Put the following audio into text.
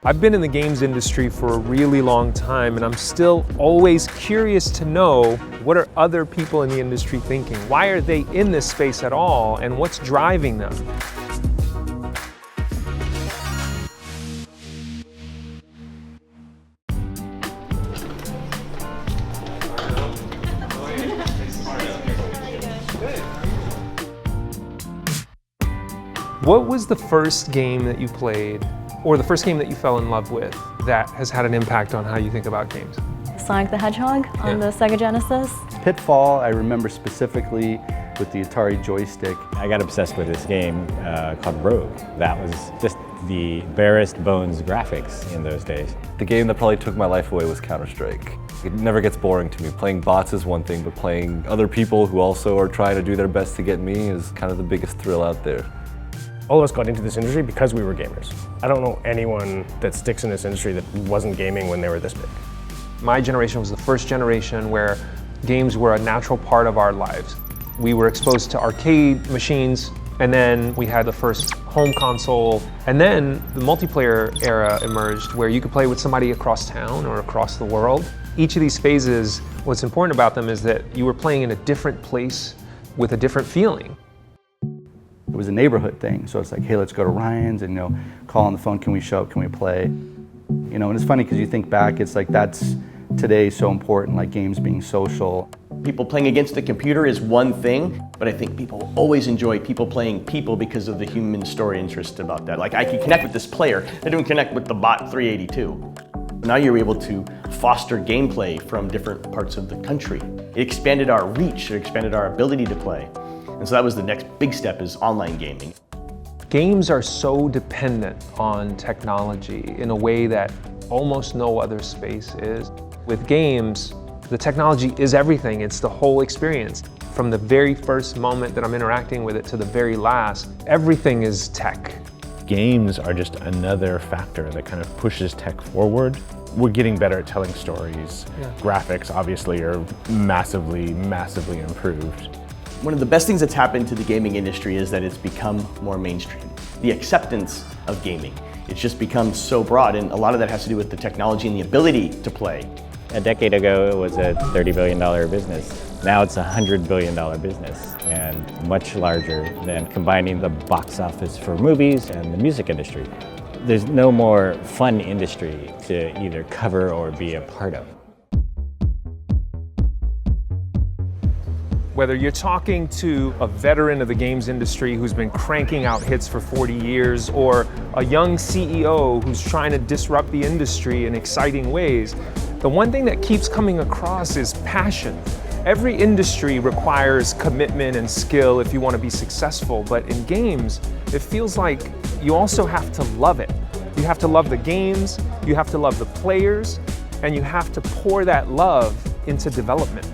I've been in the games industry for a really long time, and I'm still always curious to know, what are other people in the industry thinking? Why are they in this space at all, and what's driving them? What was the first game that you played, or the first game that you fell in love with, that has had an impact on how you think about games? Sonic the Hedgehog on the Sega Genesis. Pitfall, I remember specifically with the Atari joystick. I got obsessed with this game called Rogue. That was just the barest bones graphics in those days. The game that probably took my life away was Counter-Strike. It never gets boring to me. Playing bots is one thing, but playing other people who also are trying to do their best to get me is kind of the biggest thrill out there. All of us got into this industry because we were gamers. I don't know anyone that sticks in this industry that wasn't gaming when they were this big. My generation was the first generation where games were a natural part of our lives. We were exposed to arcade machines, and then we had the first home console, and then the multiplayer era emerged where you could play with somebody across town or across the world. Each of these phases, what's important about them is that you were playing in a different place with a different feeling. It was a neighborhood thing, so it's like, hey, let's go to Ryan's and call on the phone, can we show up, can we play? And it's funny because you think back, it's like that's today so important, like games being social. People playing against the computer is one thing, but I think people always enjoy people playing people because of the human story interest about that. Like, I can connect with this player, I don't connect with the bot 382. Now you're able to foster gameplay from different parts of the country. It expanded our reach, it expanded our ability to play. And so that was the next big step, is online gaming. Games are so dependent on technology in a way that almost no other space is. With games, the technology is everything. It's the whole experience. From the very first moment that I'm interacting with it to the very last, everything is tech. Games are just another factor that kind of pushes tech forward. We're getting better at telling stories. Graphics obviously are massively, massively improved. One of the best things that's happened to the gaming industry is that it's become more mainstream. The acceptance of gaming, it's just become so broad, and a lot of that has to do with the technology and the ability to play. A decade ago, it was a $30 billion business. Now it's a $100 billion business, and much larger than combining the box office for movies and the music industry. There's no more fun industry to either cover or be a part of. Whether you're talking to a veteran of the games industry who's been cranking out hits for 40 years, or a young CEO who's trying to disrupt the industry in exciting ways, the one thing that keeps coming across is passion. Every industry requires commitment and skill if you want to be successful, but in games, it feels like you also have to love it. You have to love the games, you have to love the players, and you have to pour that love into development.